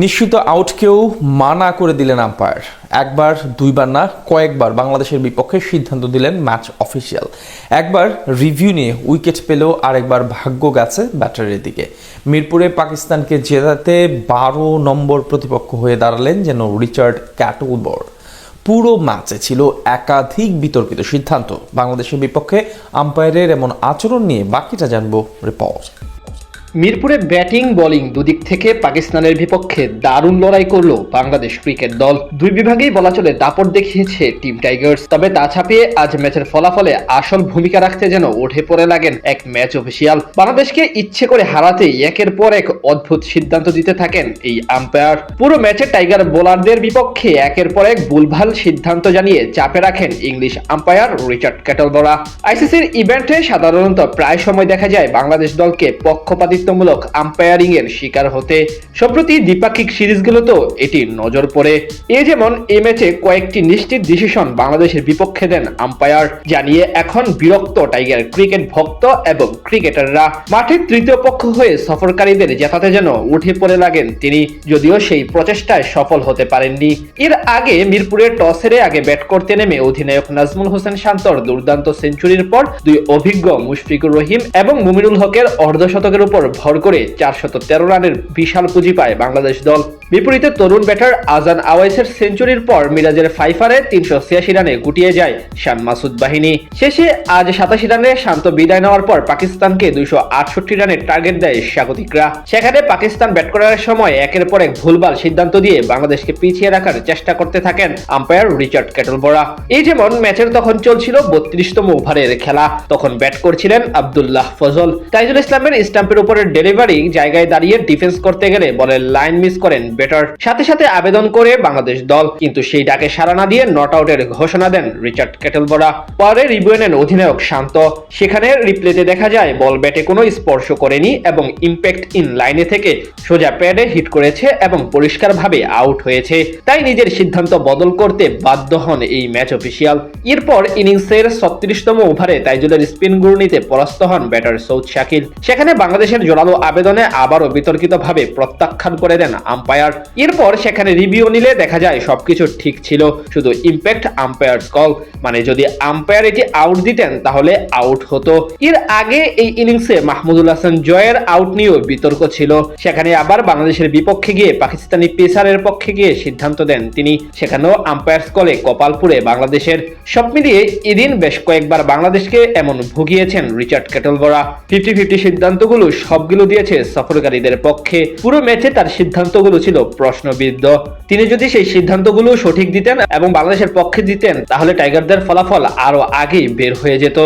নিশ্চিত আউটকেও মানা করে দিলেন আম্পায়ার। একবার দুইবার না, কয়েকবার বাংলাদেশের বিপক্ষে সিদ্ধান্ত দিলেন ম্যাচ অফিসিয়াল। একবার রিভিউ নিয়ে উইকেট পেলেও আরেকবার ভাগ্য গেছে ব্যাটারের দিকে। মিরপুরে পাকিস্তানকে জেতাতে 12 নম্বর প্রতিপক্ষ হয়ে দাঁড়ালেন যেন রিচার্ড ক্যাটলবর। পুরো ম্যাচে ছিল একাধিক বিতর্কিত সিদ্ধান্ত। বাংলাদেশের বিপক্ষে আম্পায়ারের এমন আচরণ নিয়ে বাকিটা জানবো রিপোর্ট। মিরপুরে ব্যাটিং বোলিং দুদিক থেকে পাকিস্তানের বিপক্ষে দারুণ লড়াই করলো বাংলাদেশ ক্রিকেট দল। দুই বিভাগেই বলা চলে দাপট দেখিয়েছে টিম টাইগার্স। তবে তা ছাপিয়ে আজ ম্যাচের ফলাফলে আসল ভূমিকা রাখতে যেন উঠে পড়ে লাগেন এক ম্যাচ অফিসিয়াল। বাংলাদেশকে ইচ্ছে করে হারাতেই একের পর এক অদ্ভুত সিদ্ধান্ত দিতে থাকেন এই আম্পায়ার। পুরো ম্যাচে টাইগার বোলারদের বিপক্ষে একের পর এক ভুলভাল সিদ্ধান্ত জানিয়ে চাপে রাখেন ইংলিশ আম্পায়ার রিচার্ড ক্যাটলবর। আইসিসির ইভেন্টে সাধারণত প্রায় সময় দেখা যায় বাংলাদেশ দলকে পক্ষপাতিত্ব মূলক আম্পায়ারিং এর শিকার হতে। সম্প্রতি দ্বিপাক্ষিক সিরিজগুলোতেও এটি নজর পড়ে। যেমন এই ম্যাচে কয়েকটি নিশ্চিত ডিসিশন বাংলাদেশের বিপক্ষে দেন আম্পায়ার, জানিয়ে এখন বিরক্ত টাইগার ক্রিকেট ভক্ত এবং ক্রিকেটাররা। মাঠের তৃতীয় পক্ষ হয়ে সফরকারীদের জেতাতে যেন উঠে পড়ে লাগেন তিনি, যদিও সেই প্রচেষ্টায় সফল হতে পারেননি। এর আগে মিরপুরের টস হেরে আগে ব্যাট করতে নেমে অধিনায়ক নাজমুল হোসেন শান্তর দুর্দান্ত সেঞ্চুরির পর দুই অভিজ্ঞ মুশফিকুর রহিম এবং মুমিনুল হকের অর্ধশতকের উপর ভর করে 413 রানের বিশাল পুঁজি পায় বাংলাদেশ দল। বিপরীতে তরুণ ব্যাটার আজান আওয়াইসের সেঞ্চুরির পর মিরাজের ফাইফারে 386 রানে গুটিয়ে যায় শান মাসুদ বাহিনী। শেষে আজ 87 রানে শান্ত বিদায় নেওয়ার পর পাকিস্তানকে 268 রানের টার্গেট দেয় স্বাগতিকরা। সেখানে পাকিস্তান ব্যাট করার সময় একের পর এক ভুলভাল সিদ্ধান্ত দিয়ে বাংলাদেশকে পিছিয়ে রাখার চেষ্টা করতে থাকেন আম্পায়ার রিচার্ড ক্যাটলবর। যেমন ম্যাচের তখন চলছিল 32তম ওভারের খেলা। তখন ব্যাট করছিলেন আব্দুল্লাহ ফজল। তাইজুল ইসলামের স্টাম্পের উপরের ডেলিভারি জায়গায় দাঁড়িয়ে ডিফেন্স করতে গেলে বলের লাইন মিস করেন ব্যাটার। সাথে সাথে আবেদন করে বাংলাদেশ দল, কিন্তু সেই ডাকে সাড়া না দিয়ে নট আউটের ঘোষণা দেন রিচার্ড ক্যাটলবর। পরে রিভিউ নেন অধিনায়ক শান্ত। সেখানে রিপ্লেতে দেখা যায় বল ব্যাটে কোনো স্পর্শ করেনি এবং ইম্প্যাক্ট ইন লাইনে থেকে সোজা প্যাডে হিট করেছে এবং পরিষ্কারভাবে আউট হয়েছে। তাই নিজের সিদ্ধান্ত বদল করতে বাধ্য হন এই ম্যাচ অফিসিয়াল। এরপর ইনিংসের 36তম ওভারে তাইজুলের স্পিন ঘূর্ণিতে পরাস্ত হন ব্যাটার সৌদ শাকিল। সেখানে বাংলাদেশের জোরালো আবেদনে আবারও বিতর্কিতভাবে প্রত্যাখ্যান করে দেন আম্পায়ার। এরপর সেখানে রিভিউ নিলে দেখা যায় সবকিছু ঠিক ছিল, শুধু ইম্প্যাক্ট আম্পায়ার্স কল, মানে যদি আম্পায়ার এটি আউট দিতেন তাহলে আউট হতো। এর আগে এই ইনিংসে মাহমুদুল হাসান জয়ের আউট নিয়েও বিতর্ক ছিল। সেখানে আবার বাংলাদেশের বিপক্ষে গিয়ে পাকিস্তানি পেসারের পক্ষে গিয়ে সিদ্ধান্ত দেন তিনি। সেখানেও আম্পায়ার্স কলে কপালপুরে বাংলাদেশের। সব মিলিয়ে এদিন বেশ কয়েকবার বাংলাদেশকে এমন ভুগিয়েছেন রিচার্ড ক্যাটলবর। 50-50 সিদ্ধান্তগুলো সবগুলো দিয়েছে সফরকারীদের পক্ষে। পুরো ম্যাচে তার সিদ্ধান্তগুলো ছিল প্রশ্নবিদ্ধ। তিনি যদি সেই সিদ্ধান্তগুলো সঠিক দিতেন এবং বাংলাদেশের পক্ষে দিতেন তাহলে টাইগারদের ফলাফল আরো আগেই বের হয়ে যেত।